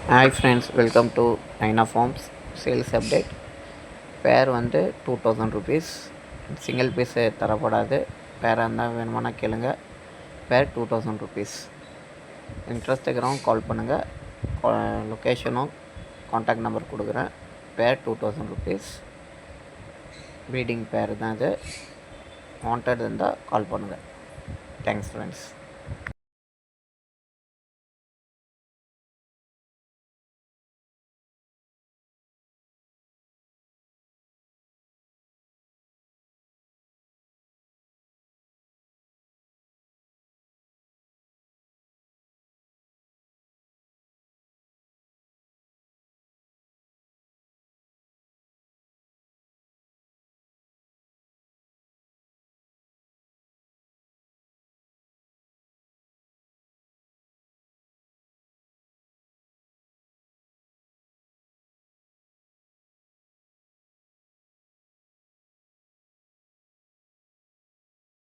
Hi friends, welcome to Naina Farms sales update. பேர் வந்து 2000 rupees. Single piece தரப்படாது. பேராக இருந்தால் வேணுமானா கேளுங்க. பேர் 2000 rupees. இன்ட்ரெஸ்ட் இருக்கிறவங்க கால் பண்ணுங்கள். லொக்கேஷனும் காண்டாக்ட் நம்பர் கொடுக்குறேன். பேர் 2000 rupees. ப்ரீடிங் பேர் தான் இது. வாண்டட் இருந்தால் கால் பண்ணுங்கள். Thanks friends.